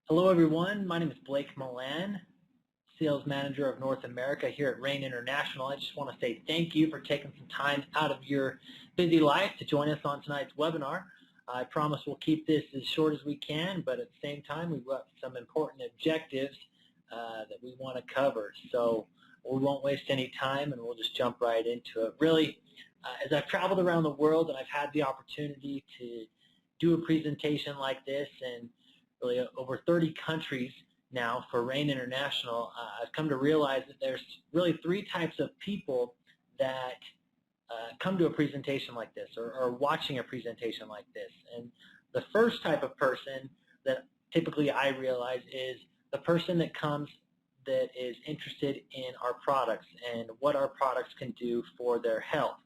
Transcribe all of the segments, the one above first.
Hello, everyone. My name is Blake Malan, Sales Manager of North America here at Rain International. I just want to say thank you for taking some time out of your busy life to join us on tonight's webinar. I promise we'll keep this as short as we can, but at the same time, we've got some important objectives that we want to cover. So we won't waste any time, and we'll just jump right into it. Really, as I've traveled around the world and I've had the opportunity to do a presentation like this and really over 30 countries now for Rain International, I've come to realize that there's really three types of people that come to a presentation like this or watching a presentation like this. And the first type of person that typically I realize is the person that comes that is interested in our products and what our products can do for their health.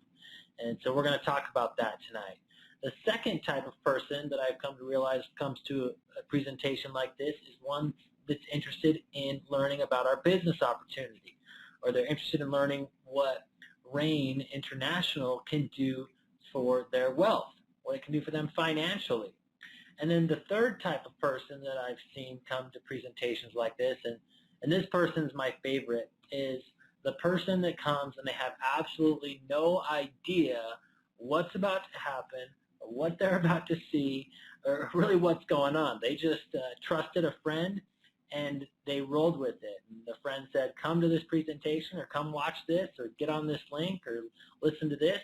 And so we're going to talk about that tonight. The second type of person that I've come to realize comes to a presentation like this is one that's interested in learning about our business opportunity, or they're interested in learning what Rain International can do for their wealth, what it can do for them financially. And then the third type of person that I've seen come to presentations like this, and this person's my favorite, is the person that comes and they have absolutely no idea what's about to happen, or what they're about to see, or really what's going on. They just trusted a friend and they rolled with it. And the friend said, come to this presentation, or come watch this, or get on this link, or listen to this,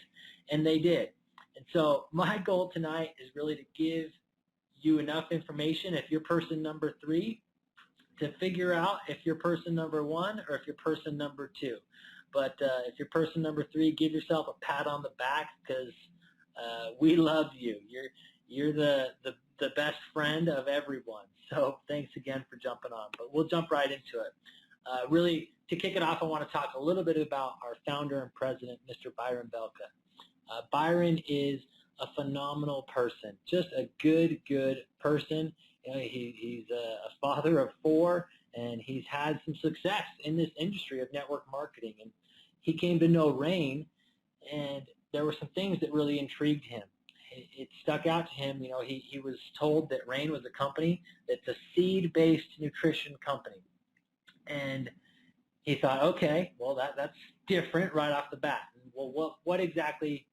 and they did. And so my goal tonight is really to give you enough information, if you're person number 3, to figure out if you're person number 1 or if you're person number 2. But if you're person number 3, give yourself a pat on the back, because we love you. You're the best friend of everyone. So thanks again for jumping on. But we'll jump right into it. Really, to kick it off, I want to talk a little bit about our founder and president, Mr. Byron Belka. Byron is a phenomenal person, just a good person. You know, he's a father of 4, and he's had some success in this industry of network marketing. And he came to know Rain, and there were some things that really intrigued him. It stuck out to him. You know, he was told that Rain was a company that's a seed-based nutrition company. And he thought, okay, well, that's different right off the bat. Well, what exactly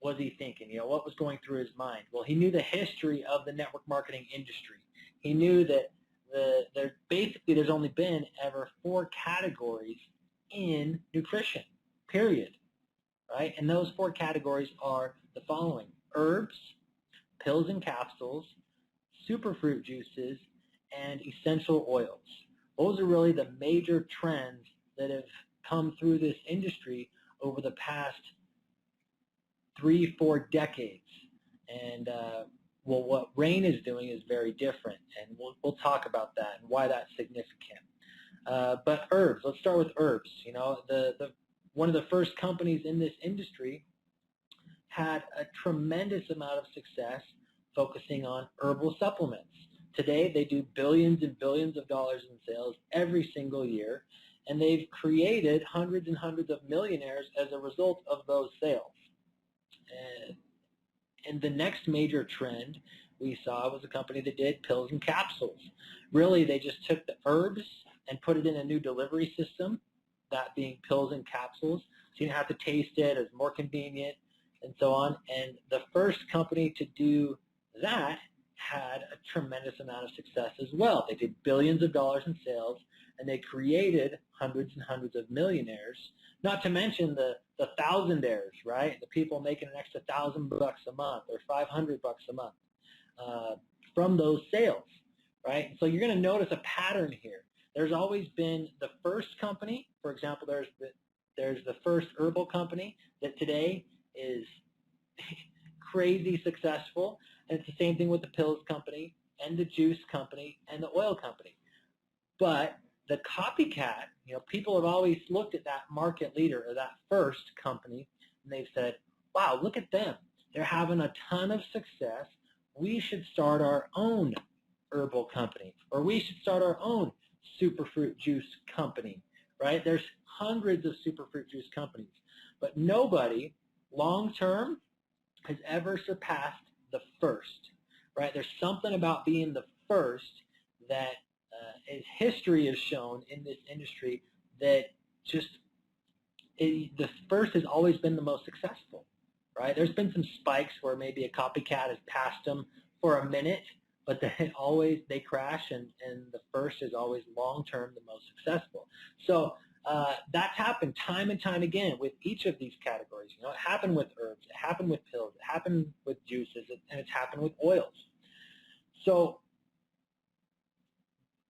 was he thinking? You know, what was going through his mind? Well, he knew the history of the network marketing industry. He knew that there's only been ever 4 categories in nutrition, period. Right? And those 4 categories are the following: herbs, pills and capsules, superfruit juices, and essential oils. Those are really the major trends that have come through this industry over the past 3-4 decades. And well, what Rain is doing is very different, and we'll talk about that and why that's significant. But herbs, let's start with herbs. You know, one of the first companies in this industry had a tremendous amount of success focusing on herbal supplements. Today, they do billions and billions of dollars in sales every single year, and they've created hundreds and hundreds of millionaires as a result of those sales. And the next major trend we saw was a company that did pills and capsules. Really, they just took the herbs and put it in a new delivery system, that being pills and capsules, so you didn't have to taste it, it was more convenient, and so on. And the first company to do that had a tremendous amount of success as well. They did billions of dollars in sales, and they created hundreds and hundreds of millionaires, not to mention the thousandaires, right? The people making an extra $1,000 a month or $500 a month from those sales, right? So you're going to notice a pattern here. There's always been the first company. For example, there's the first herbal company that today is crazy successful, and it's the same thing with the pills company and the juice company and the oil company. But the copycat, you know, people have always looked at that market leader or that first company, and they've said, wow, look at them. They're having a ton of success. We should start our own herbal company, or we should start our own superfruit juice company, right? There's hundreds of superfruit juice companies, but nobody long-term has ever surpassed the first, right? There's something about being the first that as history has shown in this industry, that the first has always been the most successful, right? There's been some spikes where maybe a copycat has passed them for a minute, but they crash, and the first is always long-term the most successful. So that's happened time and time again with each of these categories. You know, it happened with herbs, it happened with pills, it happened with juices, and it's happened with oils. So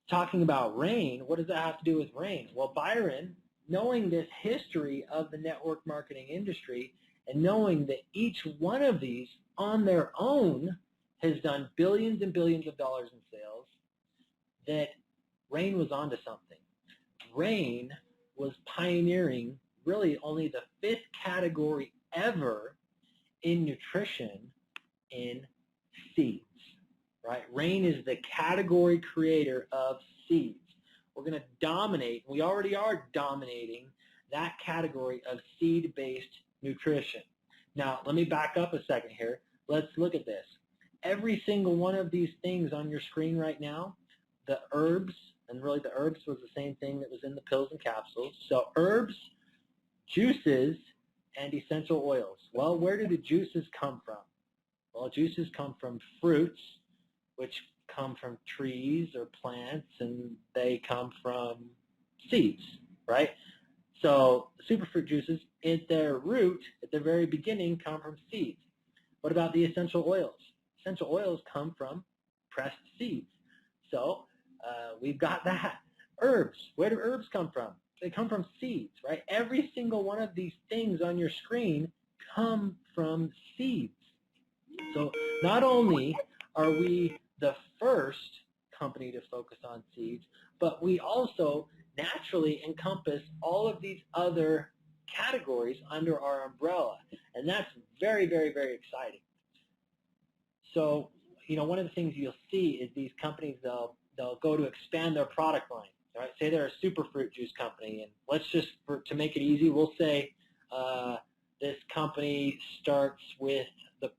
talking about Rain, what does that have to do with Rain? Well, Byron, knowing this history of the network marketing industry and knowing that each one of these on their own has done billions and billions of dollars in sales, that Rain was onto something. Rain was pioneering really only the 5th category ever in nutrition in seeds, right? Rain is the category creator of seeds. We're going to dominate, we already are dominating that category of seed-based nutrition. Now, let me back up a second here. Let's look at this. Every single one of these things on your screen right now, the herbs, and really the herbs was the same thing that was in the pills and capsules. So herbs, juices, and essential oils. Well, where do the juices come from? Well, juices come from fruits, which come from trees or plants, and they come from seeds, right? So superfruit juices, at their root, at the very beginning, come from seeds. What about the essential oils? Essential oils come from pressed seeds. So we've got that. Herbs, where do herbs come from? They come from seeds, right? Every single one of these things on your screen come from seeds. So not only are we the first company to focus on seeds, but we also naturally encompass all of these other categories under our umbrella. And that's very, very, very exciting. So, you know, one of the things you'll see is these companies, they'll go to expand their product line. Right? Say they're a superfruit juice company, and let's just, to make it easy, we'll say this company starts with the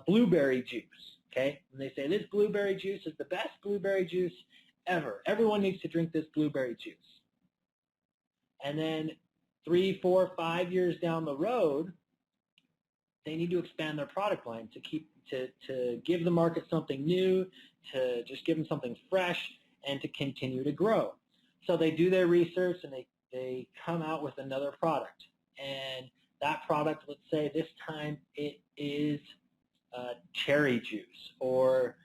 blueberry juice. Okay, and they say this blueberry juice is the best blueberry juice ever. Everyone needs to drink this blueberry juice. And then 3, 4, 5 years down the road, they need to expand their product line to give the market something new, to just give them something fresh, and to continue to grow. So they do their research and they come out with another product. And that product, let's say this time it is cherry juice, or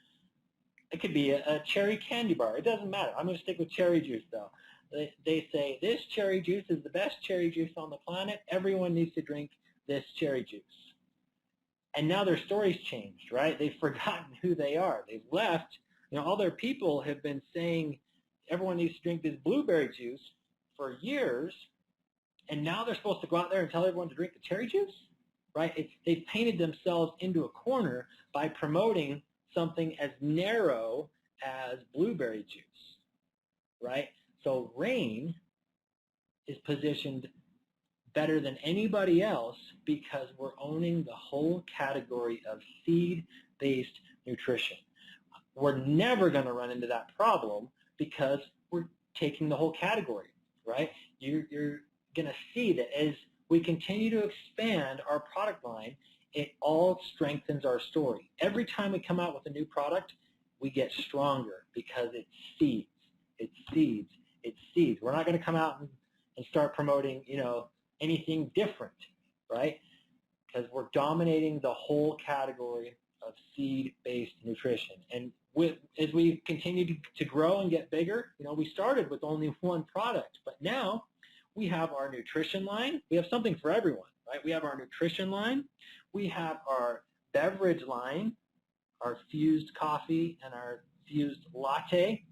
it could be a cherry candy bar. It doesn't matter. I'm going to stick with cherry juice though. They say this cherry juice is the best cherry juice on the planet. Everyone needs to drink this cherry juice. And now their story's changed, right? They've forgotten who they are. They've left. You know, all their people have been saying everyone needs to drink this blueberry juice for years, and now they're supposed to go out there and tell everyone to drink the cherry juice, right? They've painted themselves into a corner by promoting something as narrow as blueberry juice, right? So Rain is positioned better than anybody else because we're owning the whole category of seed-based nutrition. We're never going to run into that problem because we're taking the whole category, right? You're going to see that as we continue to expand our product line, it all strengthens our story. Every time we come out with a new product, we get stronger because it's seeds. It's seeds. It's seeds. We're not going to come out and start promoting, you know, anything different, right? Because we're dominating the whole category of seed-based nutrition. And as we continue to grow and get bigger, you know, we started with only one product, but now we have our nutrition line. We have something for everyone, right? We have our nutrition line. We have our beverage line, our fused coffee and our fused latte,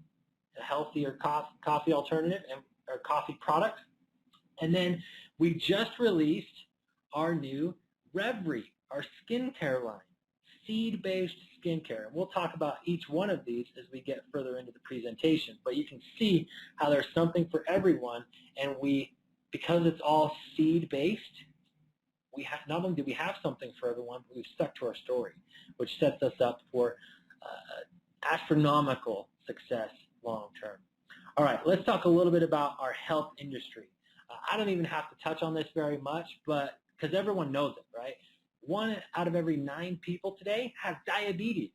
a healthier coffee alternative, and our coffee product. And then we just released our new Reverie, our skincare line, seed-based skincare. And we'll talk about each one of these as we get further into the presentation. But you can see how there's something for everyone, and because it's all seed-based, not only do we have something for everyone, but we've stuck to our story, which sets us up for astronomical success long term. All right, let's talk a little bit about our health industry. I don't even have to touch on this very much, but because everyone knows it, right? 1 out of every 9 people today has diabetes.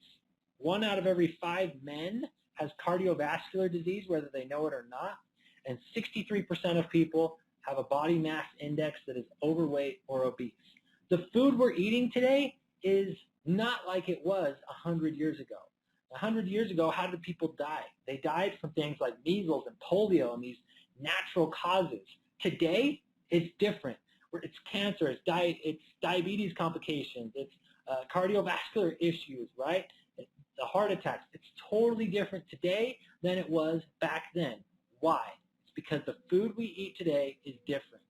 1 out of every 5 men has cardiovascular disease, whether they know it or not. And 63% of people have a body mass index that is overweight or obese. The food we're eating today is not like it was 100 years ago. 100 years ago, how did people die? They died from things like measles and polio and these natural causes. Today, it's different. It's cancer, it's diabetes complications, it's cardiovascular issues, right? The heart attacks. It's totally different today than it was back then. Why? It's because the food we eat today is different.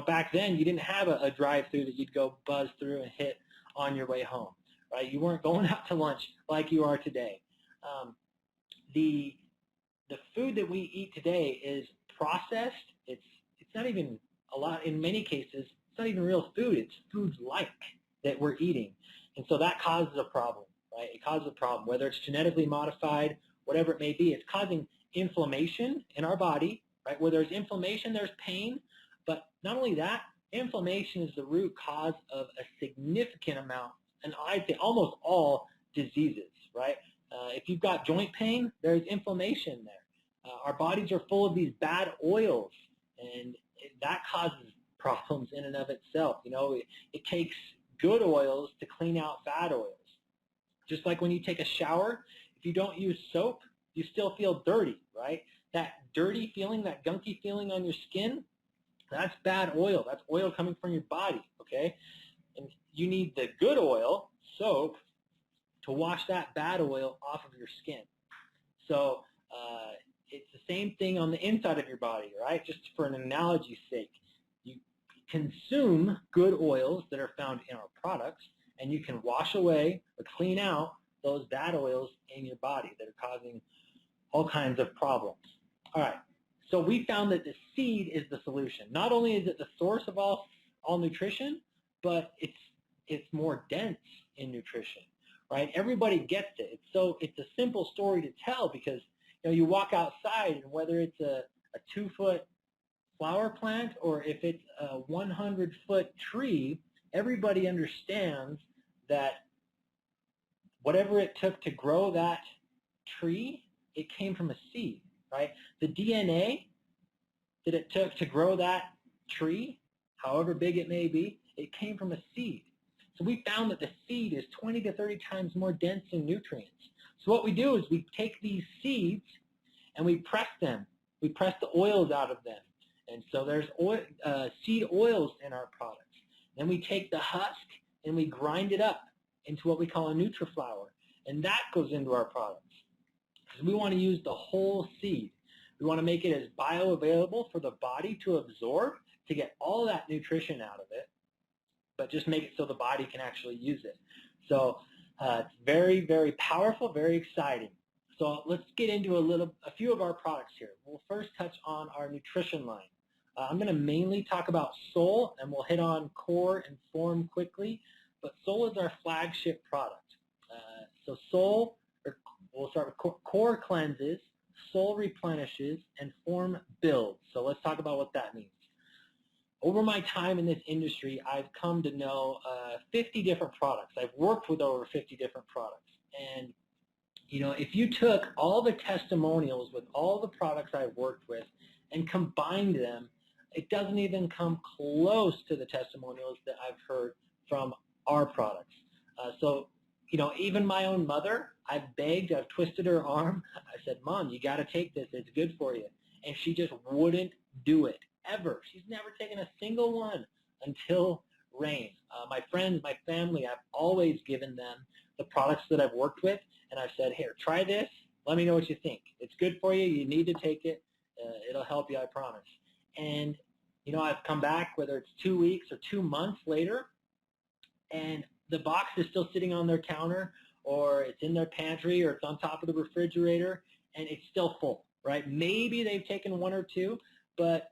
Back then, you didn't have a drive-through that you'd go buzz through and hit on your way home. Right? You weren't going out to lunch like you are today. The food that we eat today is processed. It's not even a lot. In many cases, it's not even real food. It's foods like that we're eating, and so that causes a problem. Right? It causes a problem. Whether it's genetically modified, whatever it may be, it's causing inflammation in our body. Right? Where there's inflammation, there's pain. But not only that, inflammation is the root cause of a significant amount, and I'd say almost all diseases, right? If you've got joint pain, there's inflammation there. Our bodies are full of these bad oils, and that causes problems in and of itself. It takes good oils to clean out bad oils. Just like when you take a shower, if you don't use soap, you still feel dirty, right? That dirty feeling, that gunky feeling on your skin, that's bad oil. That's oil coming from your body, okay? And you need the good oil, soap, to wash that bad oil off of your skin. So it's the same thing on the inside of your body, right? Just for an analogy's sake. You consume good oils that are found in our products, and you can wash away or clean out those bad oils in your body that are causing all kinds of problems. All right. So we found that the seed is the solution. Not only is it the source of all nutrition, but it's more dense in nutrition, right? Everybody gets it. It's a simple story to tell because you walk outside, and whether it's a 2-foot flower plant or if it's a 100-foot tree, everybody understands that whatever it took to grow that tree, it came from a seed, right? The DNA that it took to grow that tree, however big it may be, it came from a seed. So we found that the seed is 20 to 30 times more dense in nutrients. So what we do is we take these seeds and we press them. We press the oils out of them. And so there's seed oils in our products. Then we take the husk and we grind it up into what we call a NutriFlour. And that goes into our products. Because we want to use the whole seed. We want to make it as bioavailable for the body to absorb, to get all that nutrition out of it, but just make it so the body can actually use it. So it's very, very powerful, very exciting. So let's get into a few of our products here. We'll first touch on our nutrition line. I'm going to mainly talk about Soul, and we'll hit on Core and Form quickly. But Soul is our flagship product. So Soul, we'll start with Core cleanses, Soul replenishes, and Form builds. So let's talk about what that means. Over my time in this industry, I've come to know 50 different products. I've worked with over 50 different products. And, if you took all the testimonials with all the products I've worked with and combined them, it doesn't even come close to the testimonials that I've heard from our products. Even my own mother, I've begged, I've twisted her arm. I said, Mom, you got to take this. It's good for you. And she just wouldn't do it, ever. She's never taken a single one until Rain. My friends, my family, I've always given them the products that I've worked with, and I've said, here, try this. Let me know what you think. It's good for you. You need to take it. It'll help you, I promise. And, I've come back, whether it's 2 weeks or 2 months later, and the box is still sitting on their counter, or it's in their pantry, or it's on top of the refrigerator, and it's still full, right? Maybe they've taken 1 or 2, but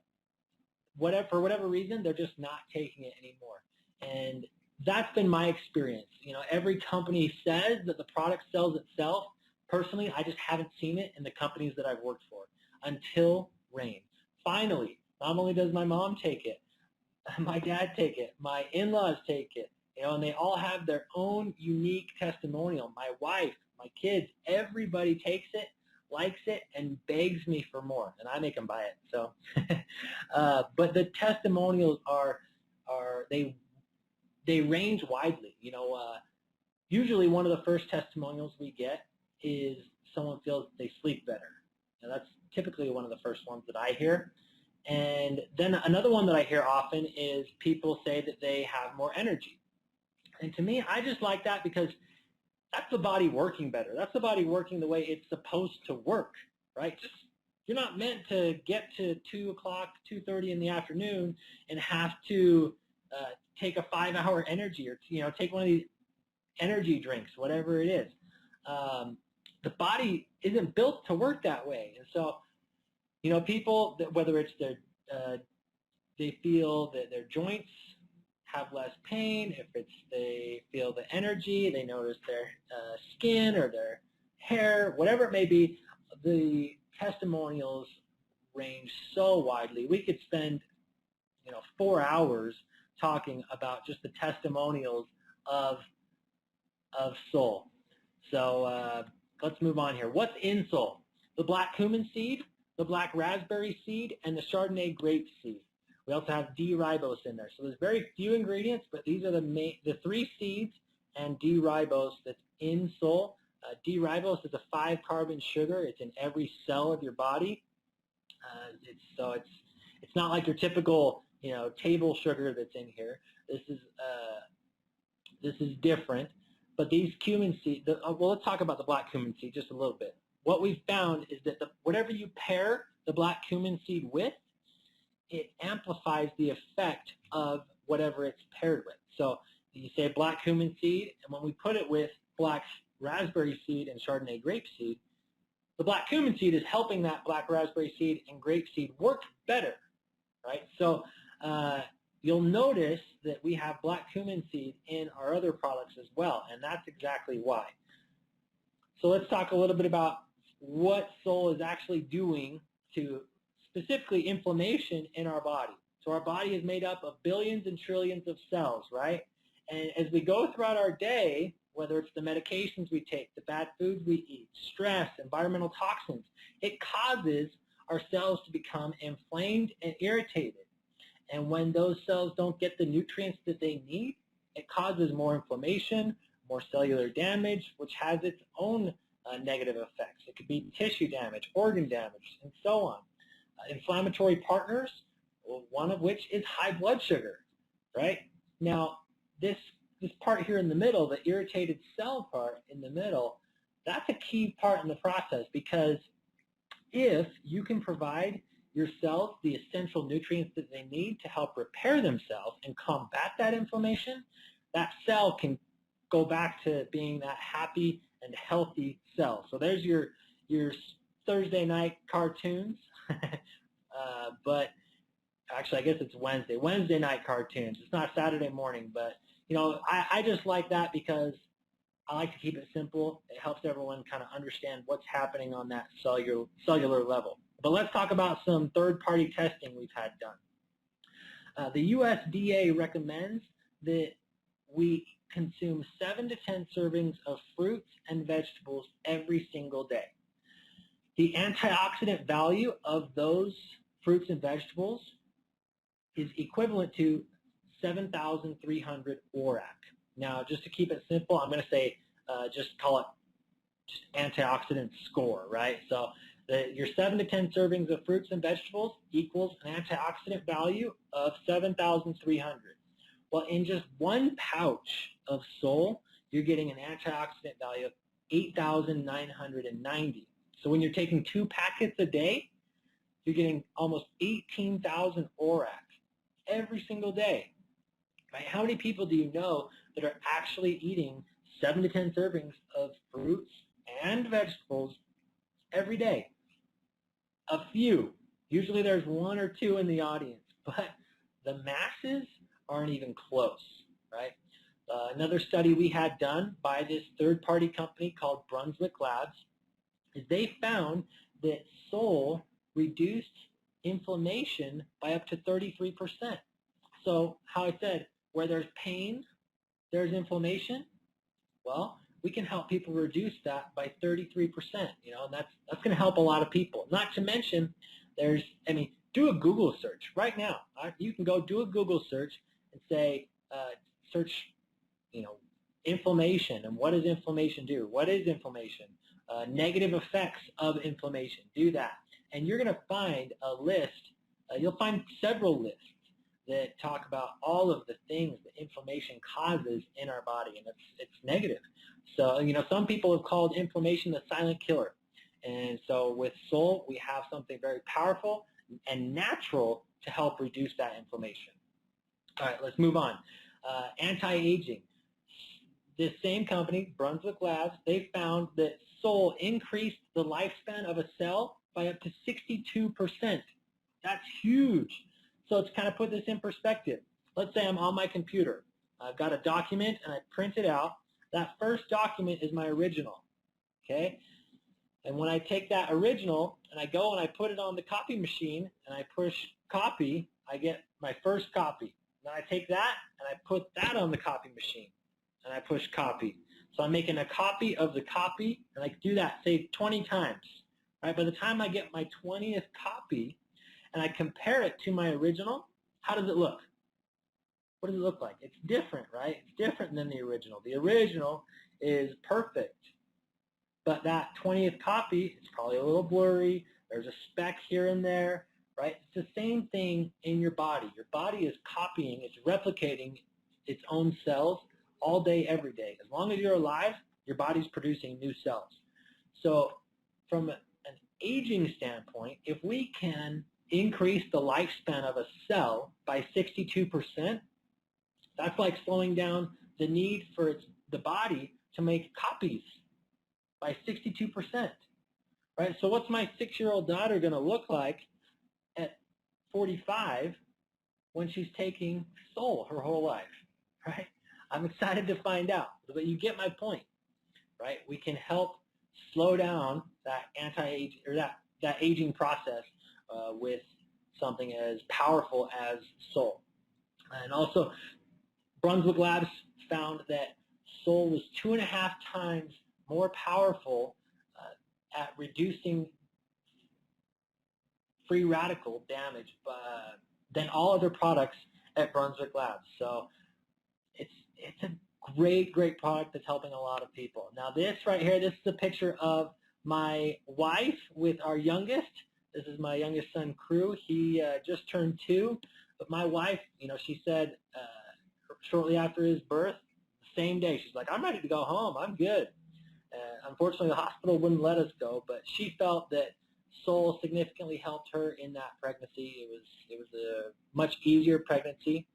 for whatever reason, they're just not taking it anymore. And that's been my experience. Every company says that the product sells itself, Personally, I just haven't seen it in the companies that I've worked for until Rain. Finally, not only does my mom take it, my dad take it, my in-laws take it, and they all have their own unique testimonial. My wife, my kids, everybody takes it, likes it, and begs me for more, and I make them buy it. So, but the testimonials they range widely. Usually one of the first testimonials we get is someone feels they sleep better. And that's typically one of the first ones that I hear. And then another one that I hear often is people say that they have more energy. And to me, I just like that because that's the body working better. That's the body working the way it's supposed to work, right? You're not meant to get to 2 o'clock, 2:30 in the afternoon and have to take a 5-hour energy or, take one of these energy drinks, whatever it is. The body isn't built to work that way. And so, people, whether it's they feel that their joints have less pain, if they feel the energy, they notice their skin or their hair, whatever it may be, the testimonials range so widely. We could spend 4 hours talking about just the testimonials of Soul. So let's move on here. What's in Soul? The black cumin seed, the black raspberry seed, and the Chardonnay grape seed. We also have D-ribose in there. So there's very few ingredients, but these are the 3 seeds and D-ribose that's in Soul. D-ribose is a 5-carbon sugar. It's in every cell of your body. It's not like your typical table sugar that's in here. This is different. But these cumin seeds, let's talk about the black cumin seed just a little bit. What we've found is that whatever you pair the black cumin seed with, it amplifies the effect of whatever it's paired with. So you say black cumin seed, and when we put it with black raspberry seed and Chardonnay grape seed, the black cumin seed is helping that black raspberry seed and grape seed work better, right? So you'll notice that we have black cumin seed in our other products as well, and that's exactly why. So let's talk a little bit about what Soul is actually doing to specifically inflammation in our body. So our body is made up of billions and trillions of cells, right? And as we go throughout our day, whether it's the medications we take, the bad foods we eat, stress, environmental toxins, it causes our cells to become inflamed and irritated. And when those cells don't get the nutrients that they need, it causes more inflammation, more cellular damage, which has its own negative effects. It could be tissue damage, organ damage, and so on. Inflammatory partners, one of which is high blood sugar, right? Now, this part here in the middle, the irritated cell part in the middle, that's a key part in the process, because if you can provide your cells the essential nutrients that they need to help repair themselves and combat that inflammation, that cell can go back to being that happy and healthy cell. So there's your Thursday night cartoons, but actually I guess it's Wednesday night cartoons. It's not Saturday morning, but I just like that because I like to keep it simple. It helps everyone kind of understand what's happening on that cellular level. But let's talk about some third-party testing we've had done. The USDA recommends that we consume 7 to 10 servings of fruits and vegetables every single day. The antioxidant value of those fruits and vegetables is equivalent to 7,300 ORAC. Now, just to keep it simple, I'm going to say just call it just antioxidant score, right? So your 7 to 10 servings of fruits and vegetables equals an antioxidant value of 7,300. Well, in just one pouch of Soul, you're getting an antioxidant value of 8,990. So when you're taking 2 packets a day, you're getting almost 18,000 ORAC every single day. Right? How many people do you know that are actually eating 7 to 10 servings of fruits and vegetables every day? A few. Usually there's 1 or 2 in the audience, but the masses aren't even close, right? Another study we had done by this third-party company called Brunswick Labs, is they found that Sol reduced inflammation by up to 33%. So how I said, where there's pain, there's inflammation. Well, we can help people reduce that by 33%, and that's going to help a lot of people. Not to mention, do a Google search right now. You can go do a Google search and say, search, inflammation, and what does inflammation do? What is inflammation? Negative effects of inflammation. Do that, and you're going to find a list. You'll find several lists that talk about all of the things that inflammation causes in our body, and it's negative. So, some people have called inflammation the silent killer. And so with Sol, we have something very powerful and natural to help reduce that inflammation. All right, let's move on. Anti-aging. This same company, Brunswick Labs, they found that Sol increased the lifespan of a cell by up to 62%. That's huge. So to kind of put this in perspective, let's say I'm on my computer. I've got a document and I print it out. That first document is my original, okay? And when I take that original and I go and I put it on the copy machine and I push copy, I get my first copy. Then I take that and I put that on the copy machine and I push copy. So I'm making a copy of the copy, and I do that, say, 20 times. Right? By the time I get my 20th copy and I compare it to my original, how does it look? What does it look like? It's different, right? It's different than the original. The original is perfect. But that 20th copy, it's probably a little blurry. There's a speck here and there, right? It's the same thing in your body. Your body is copying, it's replicating its own cells all day, every day. As long as you're alive, your body's producing new cells. So from an aging standpoint, if we can increase the lifespan of a cell by 62%, that's like slowing down the need for the body to make copies by 62%, right? So what's my 6-year-old daughter going to look like at 45 when she's taking Sol her whole life, right? I'm excited to find out, but you get my point, right? We can help slow down that anti-age or that aging process with something as powerful as Sol. And also, Brunswick Labs found that Sol was 2.5 times more powerful at reducing free radical damage than all other products at Brunswick Labs. So it's a great product that's helping a lot of people. Now this right here, this is a picture of my wife with our youngest. This is my youngest son, Crew. He just turned 2. But my wife, she said shortly after his birth, the same day, she's like, I'm ready to go home. I'm good. Unfortunately, the hospital wouldn't let us go, but she felt that Sol significantly helped her in that pregnancy. It was a much easier pregnancy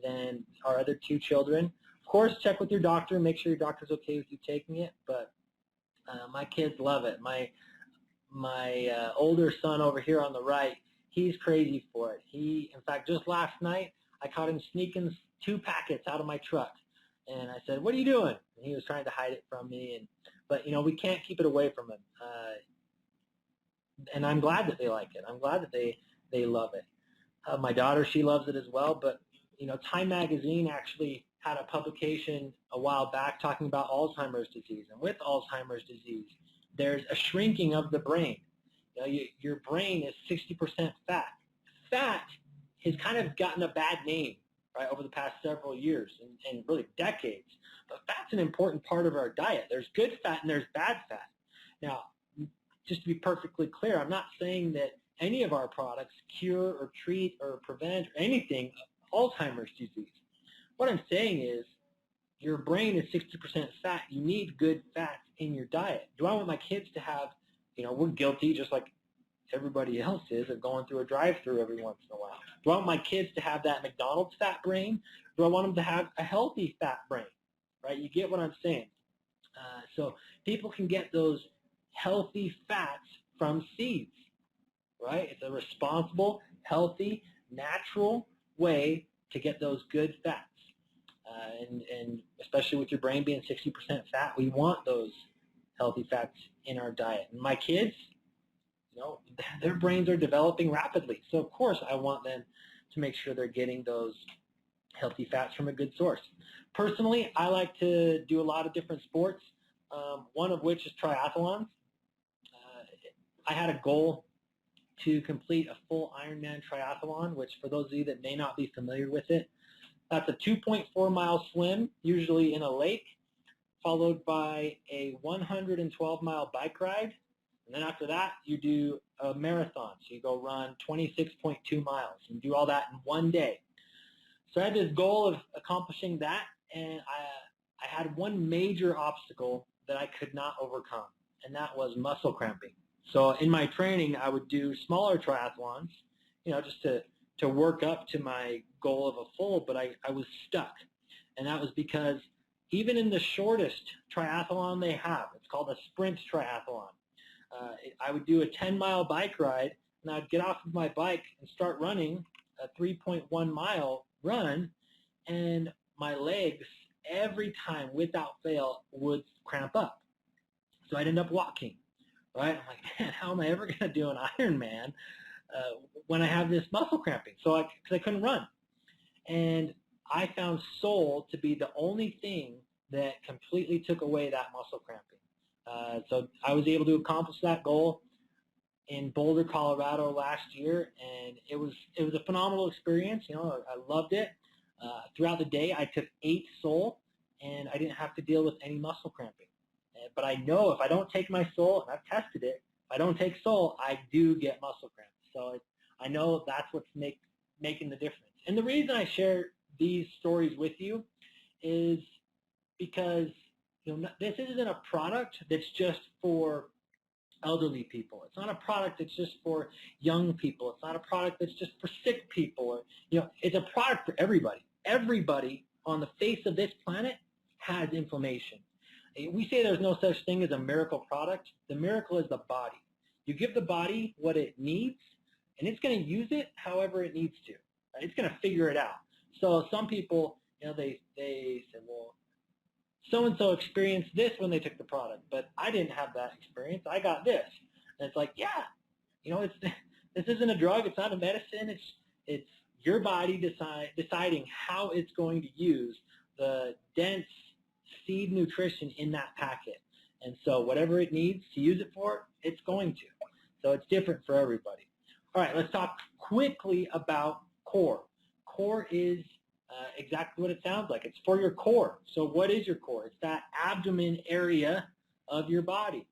than our other 2 children. Of course, check with your doctor, make sure your doctor's okay with you taking it, but my kids love it. My older son over here on the right, he's crazy for it. In fact, just last night, I caught him sneaking 2 packets out of my truck. And I said, what are you doing? And he was trying to hide it from me. But we can't keep it away from him. And I'm glad that they like it. I'm glad that they love it. My daughter, she loves it as well. But, Time Magazine actually had a publication a while back talking about Alzheimer's disease. And with Alzheimer's disease, there's a shrinking of the brain. Your brain is 60% fat. Fat has kind of gotten a bad name, right, over the past several years and really decades. But fat's an important part of our diet. There's good fat and there's bad fat. Now, just to be perfectly clear, I'm not saying that any of our products cure or treat or prevent or anything Alzheimer's disease. What I'm saying is your brain is 60% fat. You need good fats in your diet. Do I want my kids to have, we're guilty just like everybody else is of going through a drive-through every once in a while. Do I want my kids to have that McDonald's fat brain? Do I want them to have a healthy fat brain? Right? You get what I'm saying. So people can get those healthy fats from seeds, right? It's a responsible, healthy, natural way to get those good fats. And especially with your brain being 60% fat, we want those healthy fats in our diet. And my kids, their brains are developing rapidly. So of course I want them to make sure they're getting those healthy fats from a good source. Personally, I like to do a lot of different sports, one of which is triathlons. I had a goal to complete a full Ironman triathlon, which for those of you that may not be familiar with it, that's a 2.4-mile swim, usually in a lake, followed by a 112-mile bike ride. And then after that, you do a marathon. So you go run 26.2 miles and do all that in one day. So I had this goal of accomplishing that, and I had one major obstacle that I could not overcome, and that was muscle cramping. So in my training, I would do smaller triathlons, just to work up to my goal of a full, but I was stuck. And that was because even in the shortest triathlon they have, it's called a sprint triathlon, I would do a 10-mile bike ride, and I'd get off of my bike and start running a 3.1-mile run, and my legs every time without fail would cramp up. So I'd end up walking, right? I'm like, man, how am I ever going to do an Ironman when I have this muscle cramping? Because I couldn't run. And I found Soul to be the only thing that completely took away that muscle cramping. So I was able to accomplish that goal in Boulder, Colorado last year, and it was a phenomenal experience. I loved it. Throughout the day, I took 8 Soul, and I didn't have to deal with any muscle cramping. But I know if I don't take my Soul, and I've tested it, if I don't take Soul, I do get muscle cramps. So I know that's what's making the difference. And the reason I share these stories with you is because this isn't a product that's just for elderly people. It's not a product that's just for young people. It's not a product that's just for sick people. It's a product for everybody. Everybody on the face of this planet has inflammation. We say there's no such thing as a miracle product. The miracle is the body. You give the body what it needs, and it's going to use it however it needs to. Right? It's going to figure it out. So some people, they say, well, so-and-so experienced this when they took the product, but I didn't have that experience. I got this. And it's like, yeah, this isn't a drug. It's not a medicine. It's your body deciding how it's going to use the dense seed nutrition in that packet. And so whatever it needs to use it for, it's going to. So it's different for everybody. All right, let's talk quickly about core. Core is exactly what it sounds like. It's for your core. So what is your core? It's that abdomen area of your body.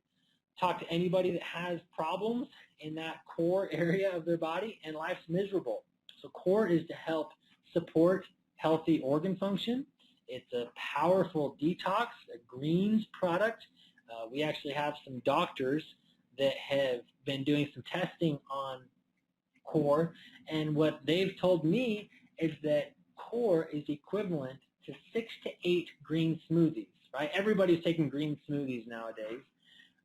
Talk to anybody that has problems in that core area of their body, and life's miserable. So core is to help support healthy organ function. It's a powerful detox, a greens product. We actually have some doctors that have been doing some testing on core, and what they've told me is that core is equivalent to 6 to 8 green smoothies, right? Everybody's taking green smoothies nowadays.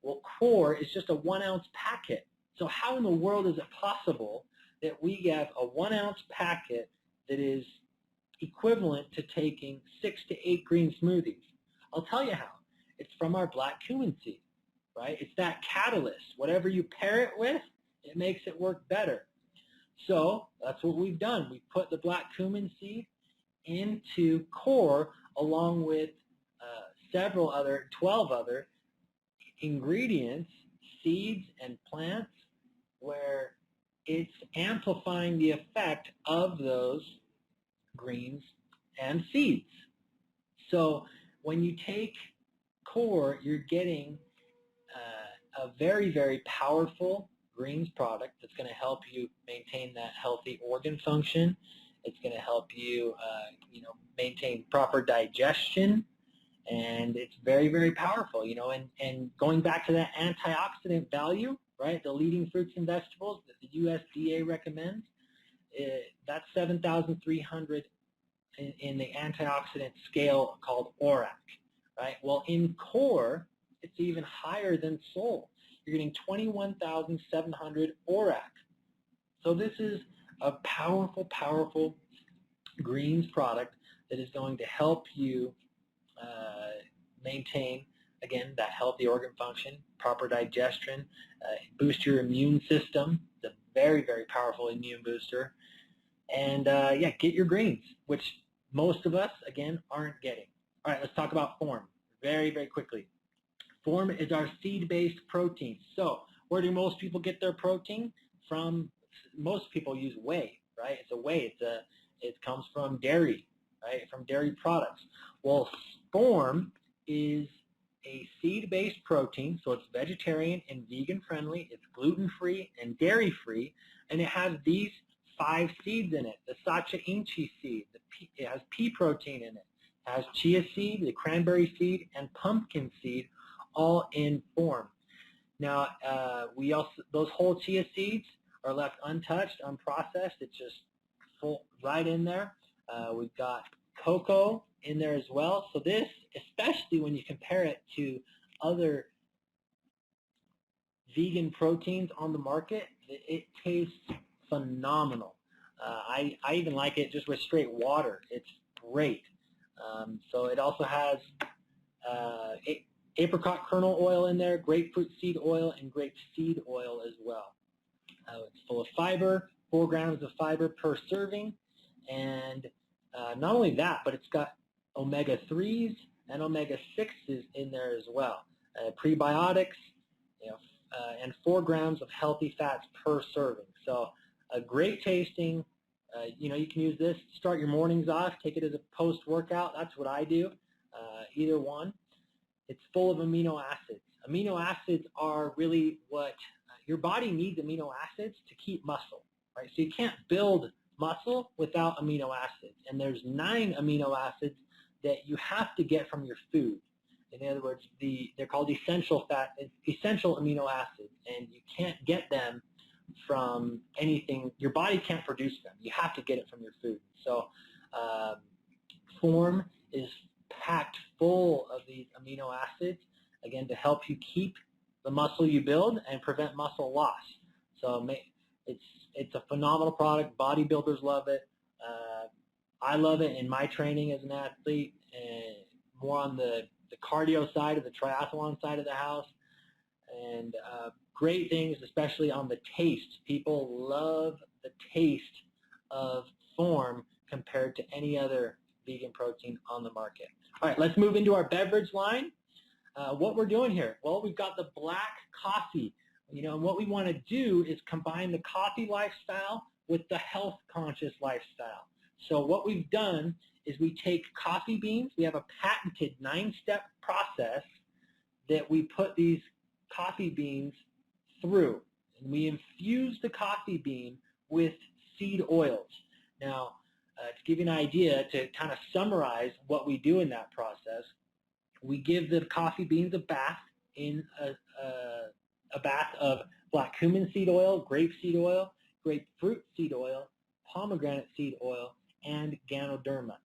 Well, core is just a 1-ounce packet. So how in the world is it possible that we have a 1-ounce packet that is equivalent to taking 6 to 8 green smoothies? I'll tell you how. It's from our black cumin seed, right? It's that catalyst. Whatever you pair it with, it makes it work better. So that's what we've done. We put the black cumin seed into core along with 12 other ingredients, seeds and plants, where it's amplifying the effect of those greens and seeds. So when you take core, you're getting a very, very powerful greens product that's going to help you maintain that healthy organ function. It's going to help you, maintain proper digestion, and it's very, very powerful. And going back to that antioxidant value, right? The leading fruits and vegetables that the USDA recommends, that's 7,300 in the antioxidant scale called ORAC, right? Well, in core, it's even higher than Soul. You're getting 21,700 ORAC. So this is a powerful, powerful greens product that is going to help you maintain again, that healthy organ function, proper digestion, boost your immune system. It's a very, very powerful immune booster. And yeah, get your greens, which most of us, again, aren't getting. All right, let's talk about Form very, very quickly. Form is our seed-based protein. So where do most people get their protein from? Most people use whey, right? It's a whey. It comes from dairy, right? From dairy products. Well, Form is a seed-based protein, so it's vegetarian and vegan-friendly. It's gluten-free and dairy-free, and it has these 5 seeds in it. The sacha inchi seed. It has pea protein in it. It has chia seed, the cranberry seed, and pumpkin seed, all in Form. Now, those whole chia seeds are left untouched, unprocessed. It's just full right in there. We've got cocoa in there as well. So this, especially when you compare it to other vegan proteins on the market, it tastes phenomenal. I even like it just with straight water. It's great. So it also has apricot kernel oil in there, grapefruit seed oil, and grape seed oil as well. It's full of fiber, 4 grams of fiber per serving, and not only that, but it's got omega-3s and omega-6s in there as well. Prebiotics, and 4 grams of healthy fats per serving. So a great tasting. You can use this to start your mornings off, take it as a post-workout. That's what I do, either one. It's full of amino acids. Amino acids are really what your body needs. Amino acids to keep muscle, right? So you can't build muscle without amino acids. And there's 9 amino acids that you have to get from your food. In other words, they're called essential amino acids, and you can't get them from anything. Your body can't produce them. You have to get it from your food. So Form is packed full of these amino acids, again, to help you keep the muscle you build and prevent muscle loss. So it's a phenomenal product. Bodybuilders love it. I love it in my training as an athlete, and more on the cardio side of the triathlon side of the house. And great things, especially on the taste. People love the taste of Form compared to any other vegan protein on the market. All right, let's move into our beverage line. What we're doing here, well, we've got the black coffee. And what we want to do is combine the coffee lifestyle with the health-conscious lifestyle. So what we've done is we take coffee beans. We have a patented 9-step process that we put these coffee beans through. And we infuse the coffee bean with seed oils. Now, to give you an idea, to kind of summarize what we do in that process, we give the coffee beans a bath in a bath of black cumin seed oil, grape seed oil, grapefruit seed oil, pomegranate seed oil, and Ganoderma.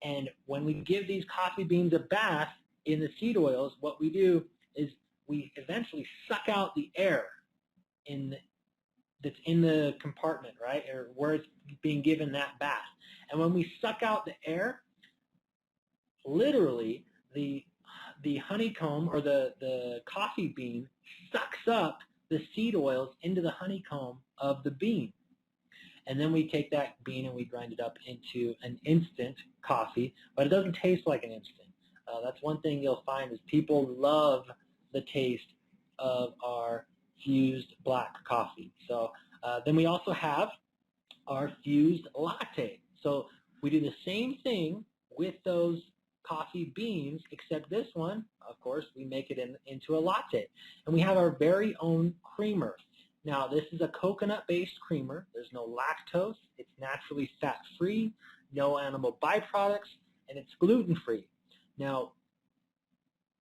And when we give these coffee beans a bath in the seed oils, what we do is we eventually suck out the air that's in the compartment, right, or where it's being given that bath. And when we suck out the air, literally the honeycomb or the coffee bean sucks up the seed oils into the honeycomb of the bean. And then we take that bean and we grind it up into an instant coffee, but it doesn't taste like an instant. That's one thing you'll find is people love the taste of our fused black coffee. So then we also have our fused latte. So we do the same thing with those coffee beans, except this one, of course, we make it into a latte. And we have our very own creamer. Now, this is a coconut-based creamer. There's no lactose. It's naturally fat-free, no animal byproducts, and it's gluten-free. Now,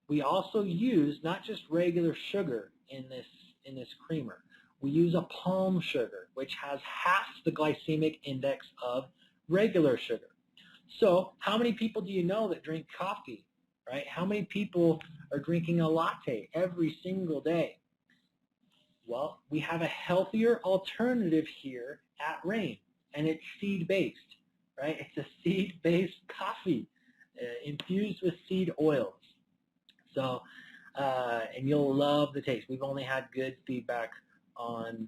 we also use not just regular sugar in this creamer. We use a palm sugar, which has half the glycemic index of regular sugar. So how many people do you know that drink coffee, right? How many people are drinking a latte every single day? Well, we have a healthier alternative here at Rain, and it's seed-based, right? It's a seed-based coffee infused with seed oils. So and you'll love the taste. We've only had good feedback on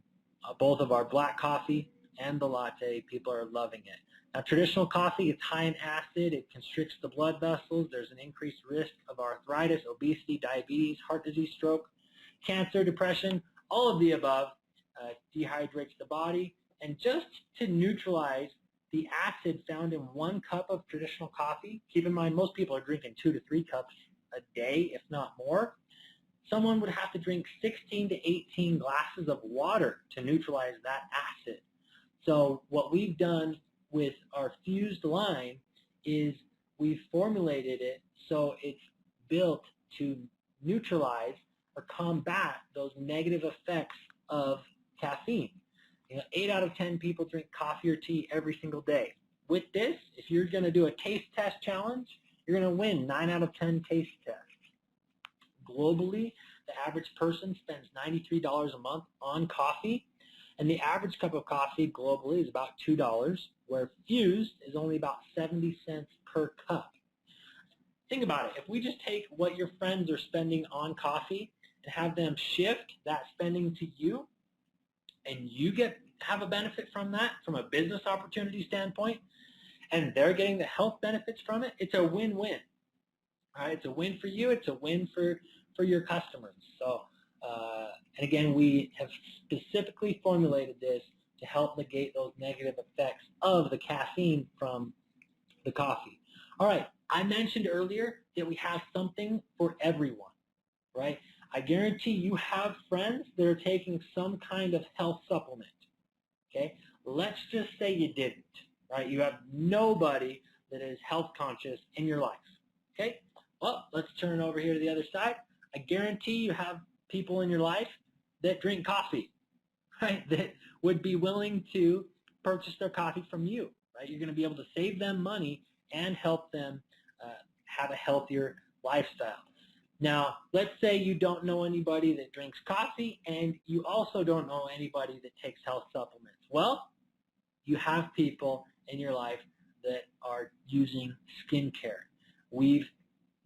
both of our black coffee and the latte. People are loving it. Now, traditional coffee, it's high in acid. It constricts the blood vessels. There's an increased risk of arthritis, obesity, diabetes, heart disease, stroke, cancer, depression, all of the above. Dehydrates the body. And just to neutralize the acid found in 1 cup of traditional coffee, keep in mind most people are drinking 2 to 3 cups a day, if not more. Someone would have to drink 16 to 18 glasses of water to neutralize that acid. So what we've done with our fused line is we've formulated it so it's built to neutralize or combat those negative effects of caffeine. 8 out of 10 people drink coffee or tea every single day. With this, if you're going to do a taste test challenge, you're going to win 9 out of 10 taste tests. Globally, the average person spends $93 a month on coffee, and the average cup of coffee globally is about $2, where fused is only about 70 cents per cup. Think about it. If we just take what your friends are spending on coffee and have them shift that spending to you, and you have a benefit from that from a business opportunity standpoint, and they're getting the health benefits from it, it's a win-win. All right, it's a win for you. It's a win for your customers. So, and again, we have specifically formulated this to help negate those negative effects of the caffeine from the coffee. All right, I mentioned earlier that we have something for everyone, right? I guarantee you have friends that are taking some kind of health supplement, okay? Let's just say you didn't, right? You have nobody that is health conscious in your life, okay? Well, let's turn over here to the other side. I guarantee you have people in your life that drink coffee, right? That would be willing to purchase their coffee from you, right? You're going to be able to save them money and help them have a healthier lifestyle. Now, let's say you don't know anybody that drinks coffee and you also don't know anybody that takes health supplements. Well, you have people in your life that are using skincare. We've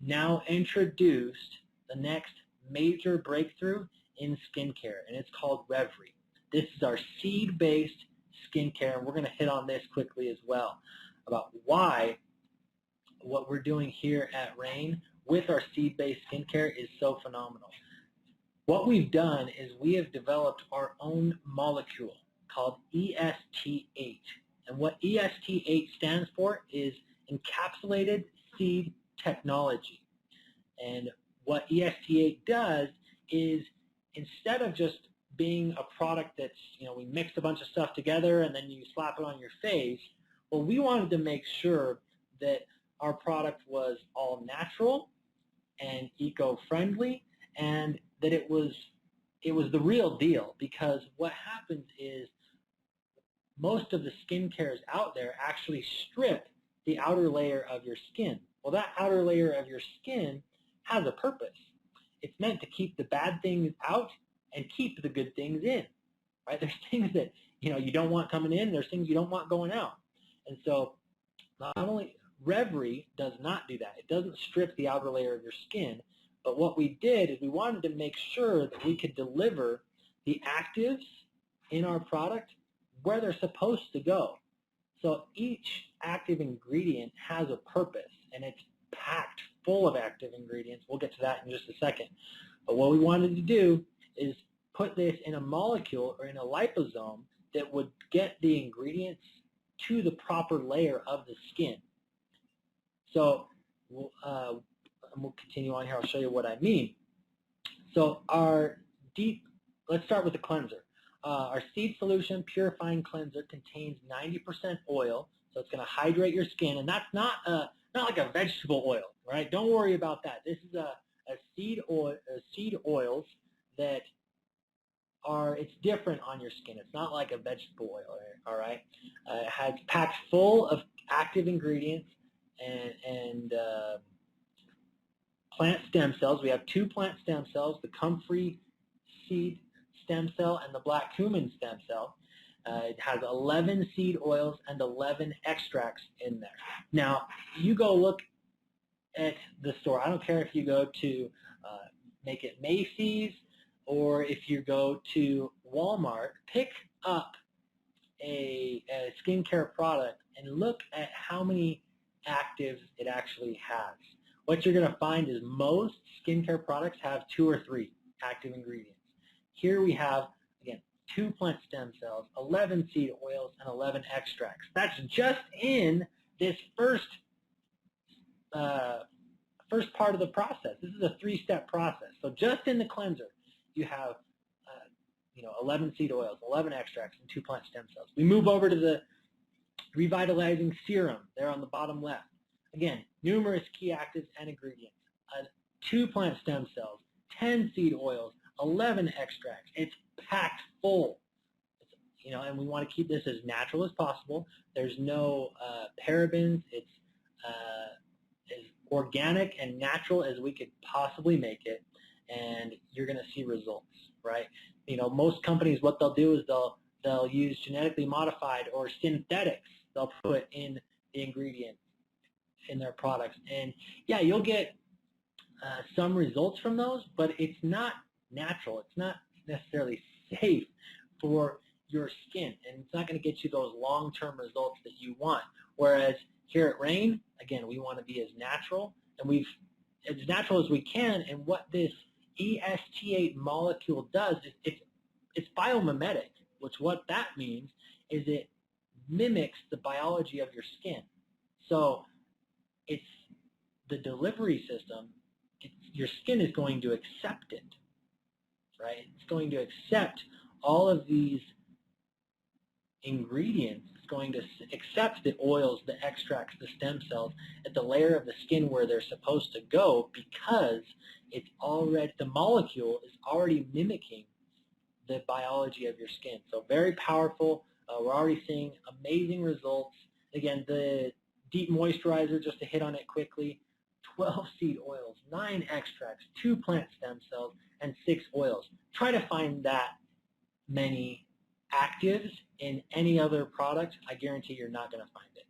now introduced the next major breakthrough in skincare, and it's called Reverie. This is our seed-based skincare, and we're going to hit on this quickly as well about why what we're doing here at Rain with our seed-based skincare is so phenomenal. What we've done is we have developed our own molecule called EST8. And what EST8 stands for is Encapsulated Seed Technology. And what EST8 does is instead of just being a product that's, we mix a bunch of stuff together and then you slap it on your face, well, we wanted to make sure that our product was all natural and eco-friendly, and that it was the real deal, because what happens is most of the skincares out there actually strip the outer layer of your skin. Well, that outer layer of your skin has a purpose. It's meant to keep the bad things out and keep the good things in, right? There's things that, you don't want coming in, there's things you don't want going out. And so not only Reverie does not do that. It doesn't strip the outer layer of your skin, but what we did is we wanted to make sure that we could deliver the actives in our product where they're supposed to go. So each active ingredient has a purpose, and it's packed full of active ingredients. We'll get to that in just a second. But what we wanted to do is put this in a molecule or in a liposome that would get the ingredients to the proper layer of the skin. So we'll continue on here. I'll show you what I mean. So let's start with the cleanser. Our seed solution purifying cleanser contains 90% oil, so it's going to hydrate your skin, and that's not like a vegetable oil, right? Don't worry about that. This is a seed oils that it's different on your skin. It's not like a vegetable oil, all right? It has packed full of active ingredients and plant stem cells. We have 2 plant stem cells, the comfrey seed stem cell and the black cumin stem cell. It has 11 seed oils and 11 extracts in there. Now, you go look at the store. I don't care if you go to make it Macy's, or if you go to Walmart, pick up a skincare product and look at how many actives it actually has. What you're going to find is most skincare products have 2 or 3 active ingredients. Here we have, again, 2 plant stem cells, 11 seed oils, and 11 extracts. That's just in this first part of the process. This is a 3-step process. So just in the cleanser, you have 11 seed oils, 11 extracts, and 2 plant stem cells. We move over to the revitalizing serum there on the bottom left. Again, numerous key actives and ingredients. 2 plant stem cells, 10 seed oils, 11 extracts. It's packed full. And we want to keep this as natural as possible. There's no parabens. It's as organic and natural as we could possibly make it, and you're going to see results, right? Most companies, what they'll do is they'll use genetically modified or synthetics. They'll put in the ingredients in their products, and yeah, you'll get some results from those, but it's not natural. It's not necessarily safe for your skin, and it's not going to get you those long-term results that you want. Whereas here at Rain, again, we want to be as natural and as natural as we can. And what this EST8 molecule does is it's biomimetic, which what that means is it mimics the biology of your skin. So it's the delivery system. Your skin is going to accept it, right? It's going to accept all of these ingredients. It's going to accept the oils, the extracts, the stem cells at the layer of the skin where they're supposed to go, because the molecule is already mimicking the biology of your skin. So very powerful. We're already seeing amazing results. Again, the deep moisturizer, just to hit on it quickly, 12 seed oils, 9 extracts, 2 plant stem cells, and 6 oils. Try to find that many actives in any other product. I guarantee you're not going to find it.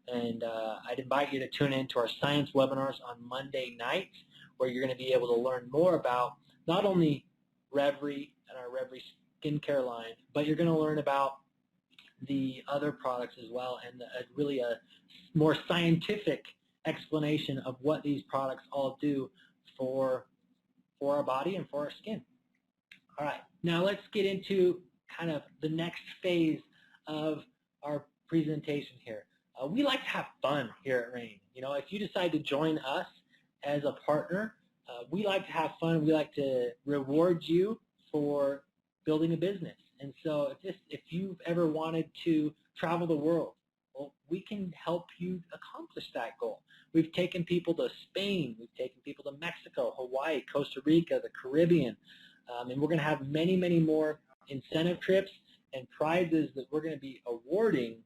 And I'd invite you to tune in to our science webinars on Monday nights, where you're going to be able to learn more about not only Revry and our Revry skincare line, but you're going to learn about the other products as well, and really a more scientific explanation of what these products all do for our body and for our skin. All right, now let's get into kind of the next phase of our presentation here. We like to have fun here at Rain. If you decide to join us as a partner, we like to have fun. We like to reward you for building a business. And so if you've ever wanted to travel the world, well, we can help you accomplish that goal. We've taken people to Spain. We've taken people to Mexico, Hawaii, Costa Rica, the Caribbean. And we're going to have many, many more incentive trips and prizes that we're going to be awarding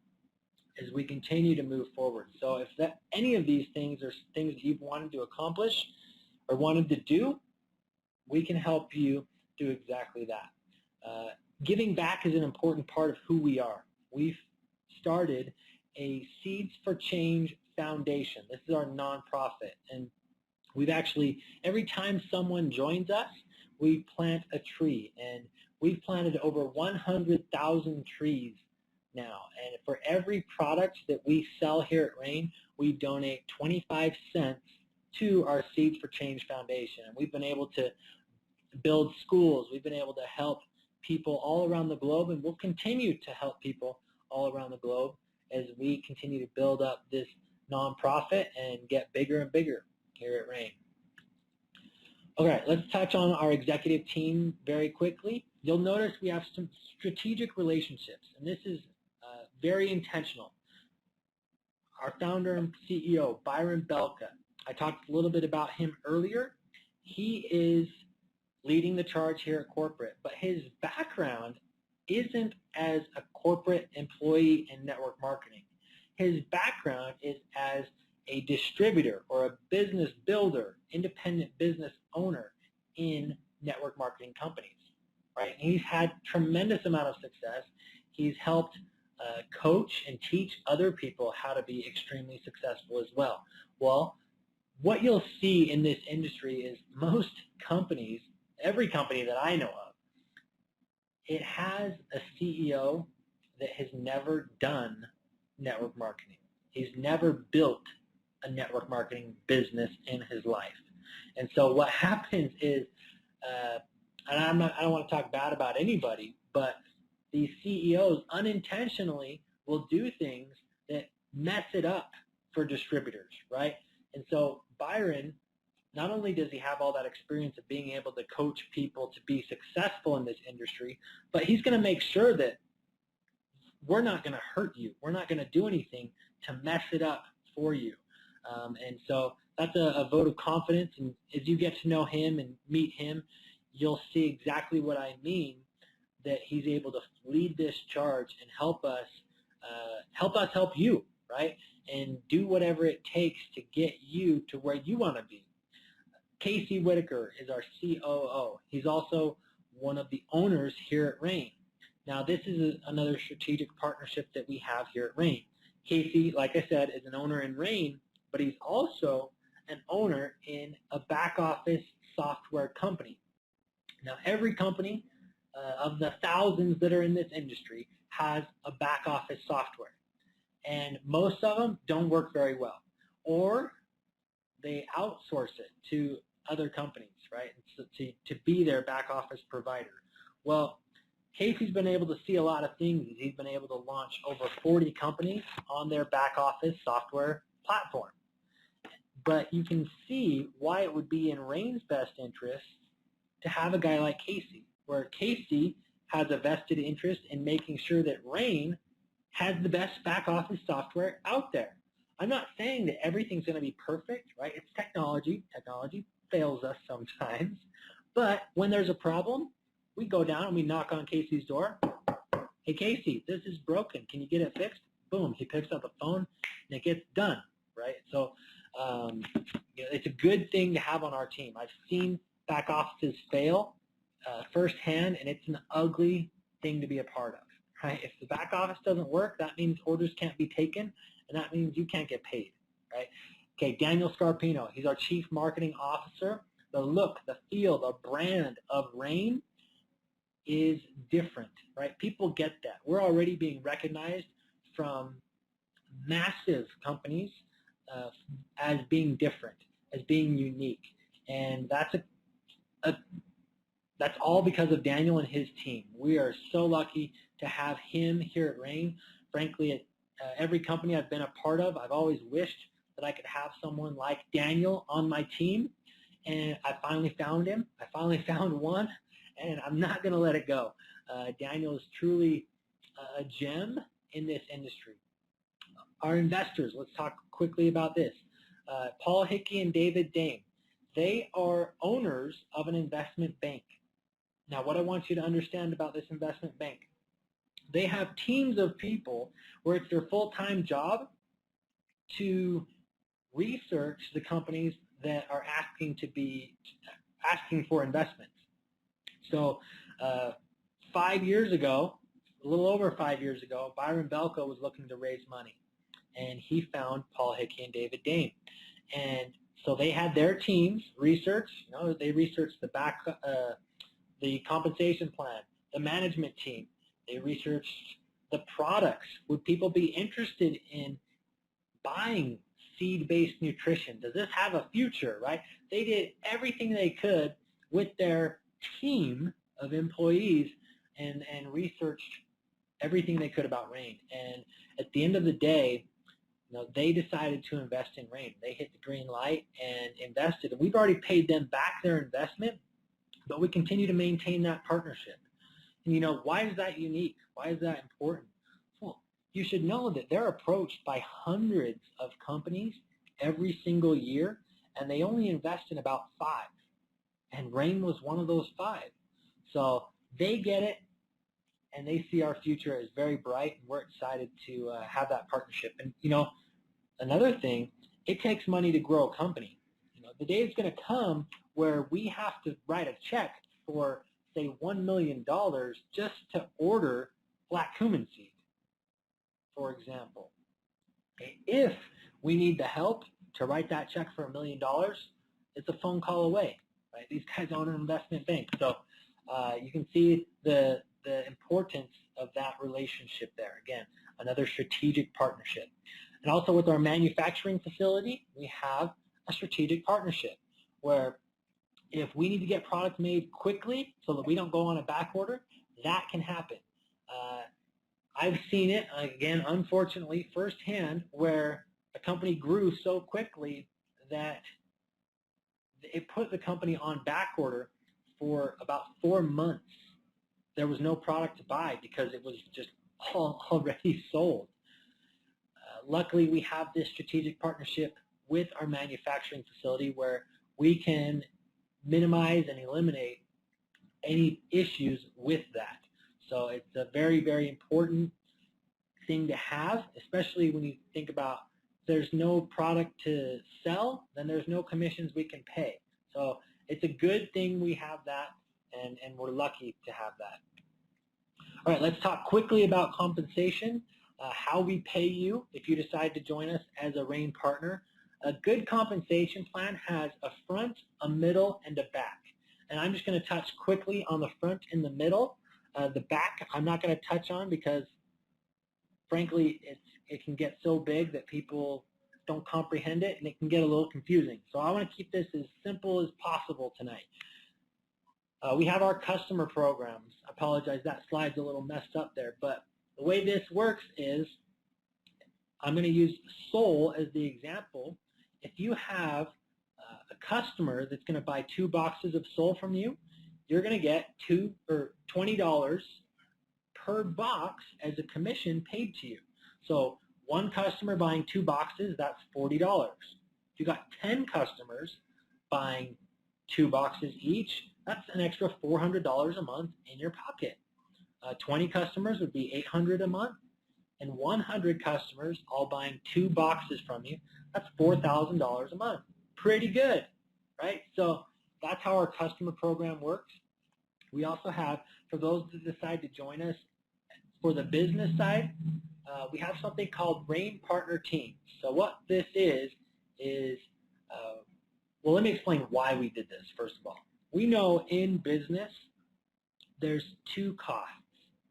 as we continue to move forward. So if any of these things are things that you've wanted to accomplish or wanted to do, we can help you do exactly that. Giving back is an important part of who we are. We've started a Seeds for Change Foundation. This is our nonprofit, and we've actually, every time someone joins us, we plant a tree, and we've planted over 100,000 trees now. And for every product that we sell here at Rain, we donate 25 cents to our Seeds for Change Foundation. And we've been able to build schools. We've been able to help people all around the globe, and we'll continue to help people all around the globe as we continue to build up this nonprofit and get bigger and bigger here at Rain. Okay, let's touch on our executive team very quickly. You'll notice we have some strategic relationships, and this is very intentional. Our founder and CEO, Byron Belka, I talked a little bit about him earlier. He is leading the charge here at corporate, but his background isn't as a corporate employee in network marketing. His background is as a distributor or a business builder, independent business owner in network marketing companies, right? He's had tremendous amount of success. He's helped coach and teach other people how to be extremely successful as well. Well, what you'll see in this industry is most companies, every company that I know of, it has a CEO that has never done network marketing. He's never built a network marketing business in his life. And so what happens is, and I don't want to talk bad about anybody, but these CEOs unintentionally will do things that mess it up for distributors, right? And so Byron, not only does he have all that experience of being able to coach people to be successful in this industry, but he's going to make sure that we're not going to hurt you. We're not going to do anything to mess it up for you. And so that's a vote of confidence. And as you get to know him and meet him, you'll see exactly what I mean, that he's able to lead this charge and help us help you, right? And do whatever it takes to get you to where you want to be. Casey Whitaker is our COO. He's also one of the owners here at Rain. Now, this is another strategic partnership that we have here at Rain. Casey, like I said, is an owner in Rain, but he's also an owner in a back office software company. Now, every company of the thousands that are in this industry has a back office software, and most of them don't work very well, or they outsource it to other companies, right, to be their back office provider. Well, Casey's been able to see a lot of things. He's been able to launch over 40 companies on their back office software platform. But you can see why it would be in Rain's best interest to have a guy like Casey, where Casey has a vested interest in making sure that Rain has the best back office software out there. I'm not saying that everything's going to be perfect, right? It's technology. Technology fails us sometimes. But when there's a problem, we go down and we knock on Casey's door. Hey, Casey, this is broken. Can you get it fixed? Boom, he picks up the phone and it gets done, right? So it's a good thing to have on our team. I've seen back offices fail firsthand, and it's an ugly thing to be a part of, right? If the back office doesn't work, that means orders can't be taken, and that means you can't get paid, right? Okay, Daniel Scarpino, he's our Chief Marketing Officer. The look, the feel, the brand of Rain is different, right? People get that. We're already being recognized from massive companies as being different, as being unique, and that's all because of Daniel and his team. We are so lucky to have him here at Rain. Frankly, at every company I've been a part of, I've always wished that I could have someone like Daniel on my team, and I finally found him. I finally found one, and I'm not going to let it go. Daniel is truly a gem in this industry. Our investors, let's talk quickly about this. Paul Hickey and David Dame, they are owners of an investment bank. Now, what I want you to understand about this investment bank, they have teams of people where it's their full-time job to research the companies that are asking for investments. So 5 years ago, a little over 5 years ago, Byron Belko was looking to raise money, and he found Paul Hickey and David Dame. And so they had their teams research. They researched the compensation plan, the management team. They researched the products. Would people be interested in buying seed-based nutrition? Does this have a future, right? They did everything they could with their team of employees and researched everything they could about Rain. And at the end of the day, they decided to invest in Rain. They hit the green light and invested. And we've already paid them back their investment, but we continue to maintain that partnership. And why is that unique? Why is that important? Well, you should know that they're approached by hundreds of companies every single year, and they only invest in about 5. And Rain was one of those 5. So they get it, and they see our future as very bright, and we're excited to have that partnership. And, another thing, it takes money to grow a company. The day is going to come where we have to write a check for, say, $1 million just to order black cumin seed, for example. If we need the help to write that check for $1 million, it's a phone call away. Right? These guys own an investment bank, so you can see the importance of that relationship there. Again, another strategic partnership. And also with our manufacturing facility, we have a strategic partnership where if we need to get products made quickly so that we don't go on a back order, that can happen. I've seen it, again, unfortunately, firsthand, where a company grew so quickly that it put the company on back order for about 4 months. There was no product to buy because it was just already sold. Luckily, we have this strategic partnership with our manufacturing facility where we can minimize and eliminate any issues with that. So it's a very, very important thing to have, especially when you think about there's no product to sell, then there's no commissions we can pay. So it's a good thing we have that, and we're lucky to have that. All right, let's talk quickly about compensation, how we pay you if you decide to join us as a RAIN partner. A good compensation plan has a front, a middle, and a back. And I'm just going to touch quickly on the front and the middle. The back I'm not going to touch on because, frankly, it can get so big that people don't comprehend it, and it can get a little confusing. So I want to keep this as simple as possible tonight. We have our customer programs. I apologize, that slide's a little messed up there, but the way this works is I'm going to use Soul as the example. If you have a customer that's going to buy 2 boxes of Soul from you, you're going to get $20 per box as a commission paid to you. So one customer buying 2 boxes, that's $40. If you got 10 customers buying 2 boxes each, that's an extra $400 a month in your pocket. 20 customers would be $800 a month, and 100 customers all buying 2 boxes from you, that's $4,000 a month. Pretty good, right? So that's how our customer program works. We also have, for those that decide to join us for the business side, we have something called RAIN Partner Teams. So what this is well, let me explain why we did this, first of all. We know in business there's 2 costs,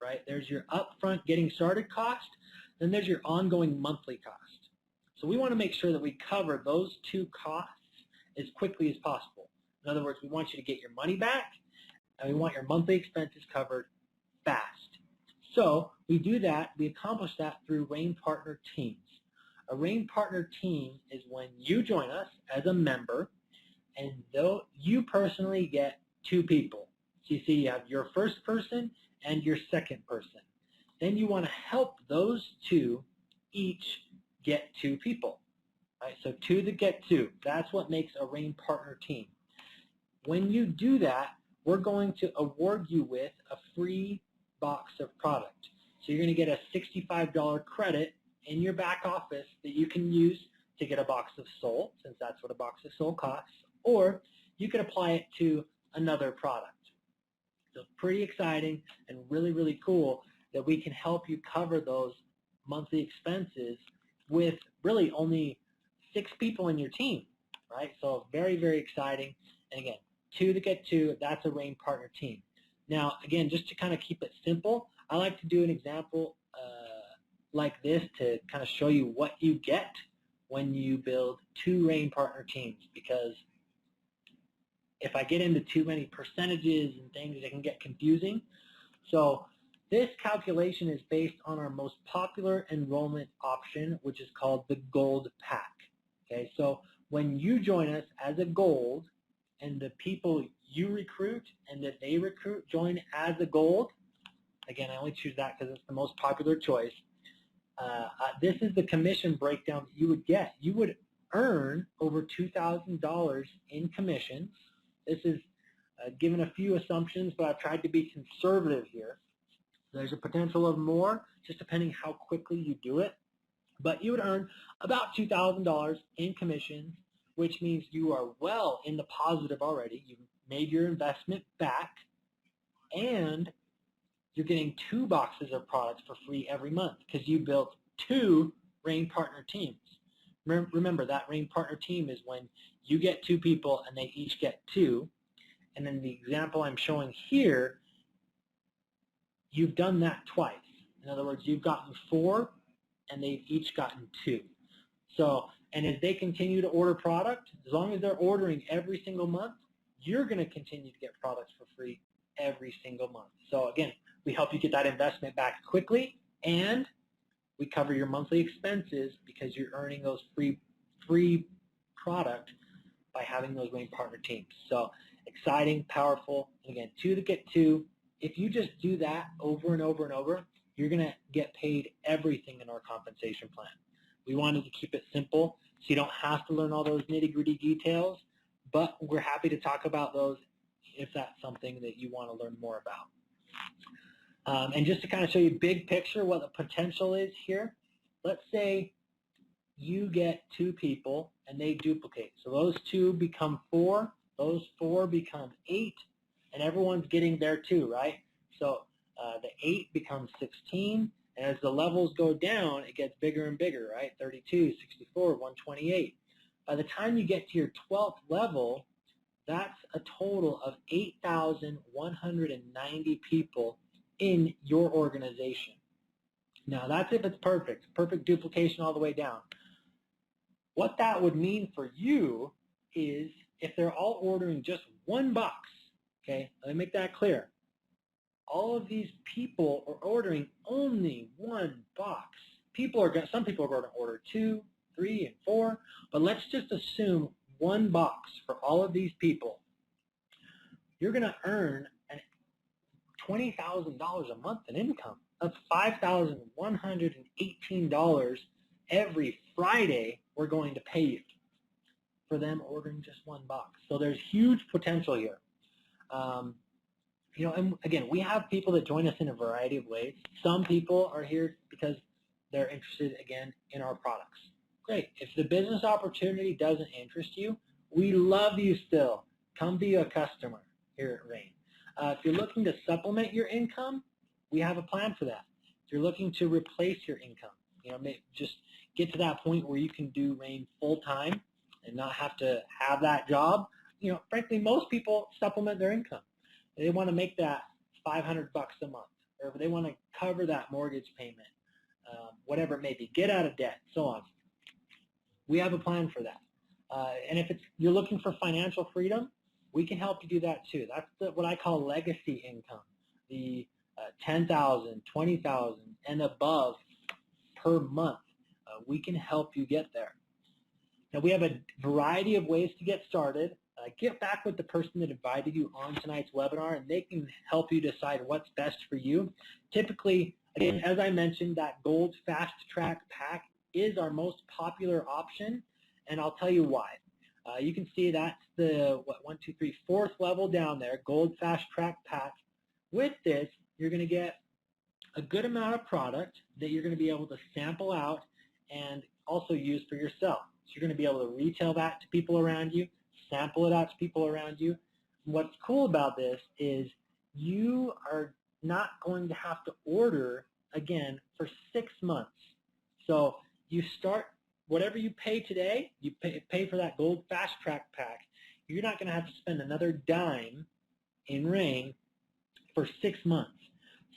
right? There's your upfront getting started cost, then there's your ongoing monthly cost. So we want to make sure that we cover those 2 costs as quickly as possible. In other words, we want you to get your money back, and we want your monthly expenses covered fast. So we do that, we accomplish that through RAIN Partner Teams. A RAIN Partner Team is when you join us as a member, and though you personally get 2 people. So you see you have your first person and your second person. Then you want to help those 2 each get 2 people. Right? So 2 that get 2. That's what makes a RAIN Partner Team. When you do that, we're going to award you with a free box of product. So you're going to get a $65 credit in your back office that you can use to get a box of Soul, since that's what a box of Soul costs, or you can apply it to another product. So pretty exciting and really, really cool that we can help you cover those monthly expenses with really only 6 people in your team, right? So very, very exciting. And again, 2 to get 2, that's a RAIN Partner Team. Now, again, just to kind of keep it simple, I like to do an example like this to kind of show you what you get when you build 2 RAIN Partner Teams, because if I get into too many percentages and things, it can get confusing. So this calculation is based on our most popular enrollment option, which is called the Gold Pack. Okay, so when you join us as a Gold, and the people you recruit and that they recruit join as a Gold, again, I only choose that because it's the most popular choice. This is the commission breakdown that you would get. You would earn over $2,000 in commissions. This is given a few assumptions, but I've tried to be conservative here. There's a potential of more, just depending how quickly you do it. But you would earn about $2,000 in commissions, which means you are well in the positive already. You've made your investment back, and you're getting 2 boxes of products for free every month because you built 2 RAIN Partner Teams. remember that Rain Partner Team is when you get 2 people and they each get 2. And then the example I'm showing here, you've done that twice. In other words, you've gotten 4 and they've each gotten 2. So, and as they continue to order product, as long as they're ordering every single month, you're going to continue to get products for free every single month. So again, we help you get that investment back quickly, and we cover your monthly expenses because you're earning those free product by having those Rain Partner Teams. So exciting, powerful, and again, 2 to get 2. If you just do that over and over and over, you're going to get paid everything in our compensation plan. We wanted to keep it simple so you don't have to learn all those nitty-gritty details, but we're happy to talk about those if that's something that you want to learn more about. And just to kind of show you big picture what the potential is here, let's say you get 2 people and they duplicate. So those 2 become 4, those 4 become 8, and everyone's getting their 2, right? So the 8 becomes 16, and as the levels go down, it gets bigger and bigger, right? 32, 64, 128. By the time you get to your 12th level, that's a total of 8,190 people in your organization. Now, that's if it's perfect duplication all the way down. What that would mean for you is if they're all ordering just 1 box, okay, let me make that clear. All of these people are ordering only 1 box. Some people are going to order 2, 3, and 4, but let's just assume 1 box for all of these people. You're going to earn $20,000 a month in income. That's $5,118 every Friday we're going to pay you for them ordering just 1 box. So there's huge potential here. And again, we have people that join us in a variety of ways. Some people are here because they're interested, again, in our products. Great. If the business opportunity doesn't interest you, we love you still. Come be a customer here at Rain. If you're looking to supplement your income, we have a plan for that. If you're looking to replace your income, just get to that point where you can do Rain full-time and not have to have that job. Frankly, most people supplement their income. They want to make that $500 a month, or they want to cover that mortgage payment, whatever it may be, get out of debt, so on. We have a plan for that. And if you're looking for financial freedom, we can help you do that too. That's what I call legacy income, the $10,000, $20,000, and above per month. We can help you get there. Now, we have a variety of ways to get started. Get back with the person that invited you on tonight's webinar, and they can help you decide what's best for you. Typically, again, as I mentioned, that Gold Fast Track Pack is our most popular option, and I'll tell you why. You can see that's the 4th level down there, Gold Fast Track Pack. With this, you're going to get a good amount of product that you're going to be able to sample out and also use for yourself. So you're going to be able to retail that to people around you, sample it out to people around you. What's cool about this is you are not going to have to order again for 6 months. So you start, whatever you pay today, you pay for that Gold Fast Track Pack. You're not going to have to spend another dime in Rain for 6 months.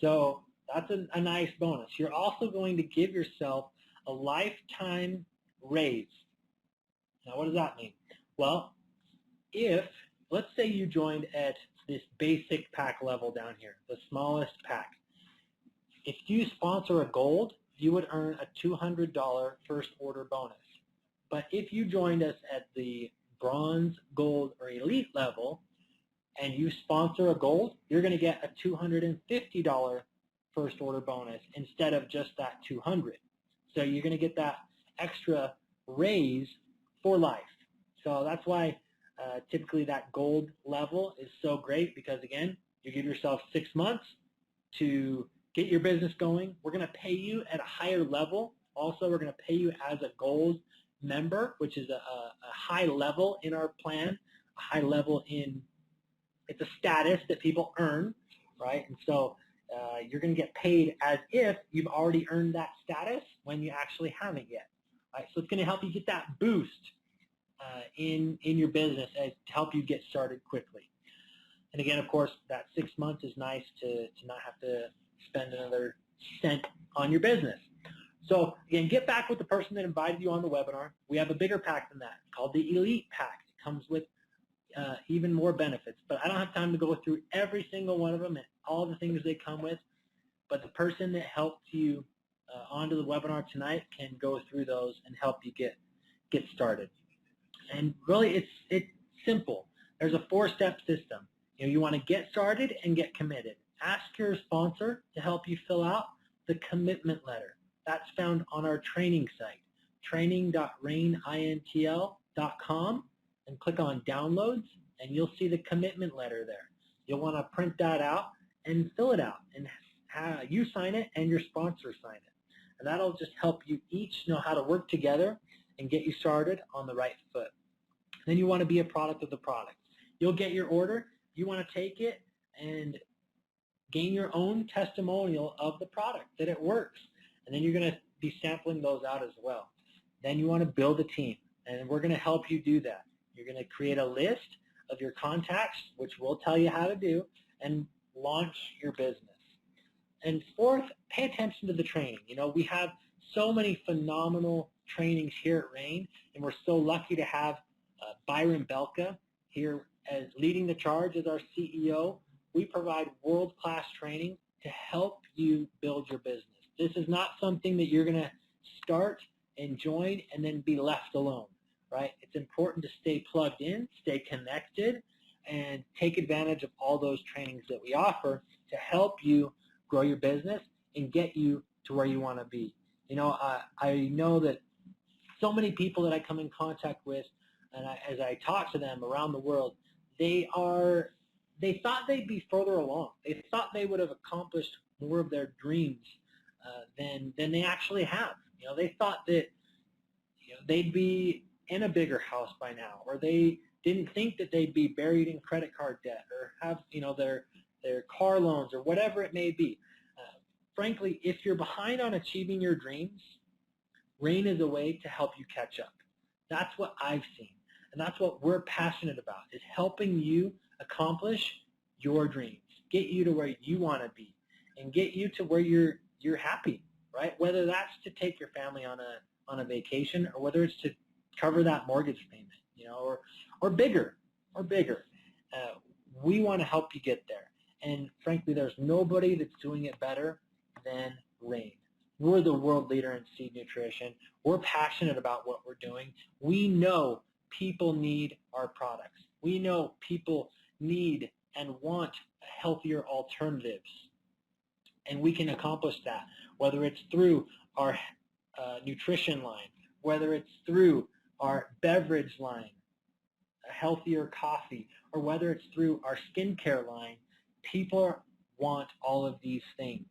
So that's a nice bonus. You're also going to give yourself a lifetime raise. Now, what does that mean? Well, let's say you joined at this basic pack level down here, the smallest pack. If you sponsor a gold, you would earn a $200 first order bonus. But if you joined us at the bronze, gold, or elite level, and you sponsor a gold, you're going to get a $250 first order bonus instead of just that $200. So you're going to get that extra raise for life. So that's why typically that gold level is so great, because again, you give yourself 6 months to get your business going. We're going to pay you at a higher level. Also, we're going to pay you as a gold member, which is a high level in our plan, a high level it's a status that people earn, right? And so you're going to get paid as if you've already earned that status when you actually haven't yet. Right? So it's going to help you get that boost in your business to help you get started quickly. And again, of course, that 6 months is nice to not have to spend another cent on your business. So again, get back with the person that invited you on the webinar. We have a bigger pack than that called the Elite Pack. It comes with even more benefits, but I don't have time to go through every single one of them and all the things they come with. But the person that helped you onto the webinar tonight can go through those and help you get started. And really, it's simple. There's a 4-step system. You want to get started and get committed. Ask your sponsor to help you fill out the commitment letter. That's found on our training site, training.rainintl.com, and click on Downloads, and you'll see the commitment letter there. You'll want to print that out and fill it out, and you sign it and your sponsor sign it. And that'll just help you each know how to work together and get you started on the right foot. Then you want to be a product of the product. You'll get your order. You want to take it and gain your own testimonial of the product, that it works. And then you're going to be sampling those out as well. Then you want to build a team, and we're going to help you do that. You're going to create a list of your contacts, which we'll tell you how to do, and launch your business. And fourth, pay attention to the training. We have so many phenomenal trainings here at RAIN, and we're so lucky to have Byron Belka here as leading the charge as our CEO. We provide world-class training to help you build your business. This is not something that you're going to start and join and then be left alone, right? It's important to stay plugged in, stay connected, and take advantage of all those trainings that we offer to help you grow your business and get you to where you want to be. I know that so many people that I come in contact with, and as I talk to them around the world, they thought they'd be further along. They thought they would have accomplished more of their dreams than they actually have. They thought that they'd be in a bigger house by now, or they didn't think that they'd be buried in credit card debt, or have their car loans, or whatever it may be. Frankly, if you're behind on achieving your dreams, RAIN is a way to help you catch up. That's what I've seen, and that's what we're passionate about, is helping you accomplish your dreams, get you to where you want to be, and get you to where you're happy, right? Whether that's to take your family on a vacation, or whether it's to cover that mortgage payment, or bigger. We want to help you get there. And frankly, there's nobody that's doing it better than RAIN. We're the world leader in seed nutrition. We're passionate about what we're doing. We know people need our products. We know people need and want healthier alternatives. And we can accomplish that, whether it's through our nutrition line, whether it's through our beverage line, a healthier coffee, or whether it's through our skincare line. People want all of these things.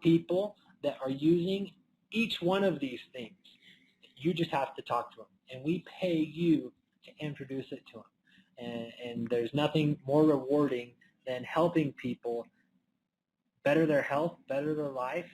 People that are using each one of these things. You just have to talk to them, and we pay you to introduce it to them. And there's nothing more rewarding than helping people better their health, better their life,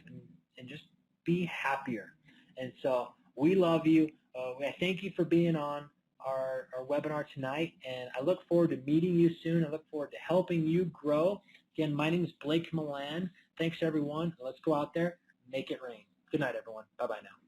and just be happier. And so we love you. I thank you for being on our webinar tonight, and I look forward to meeting you soon. I look forward to helping you grow. Again, my name is Blake Malan. Thanks, everyone. Let's go out there and make it rain. Good night, everyone. Bye-bye now.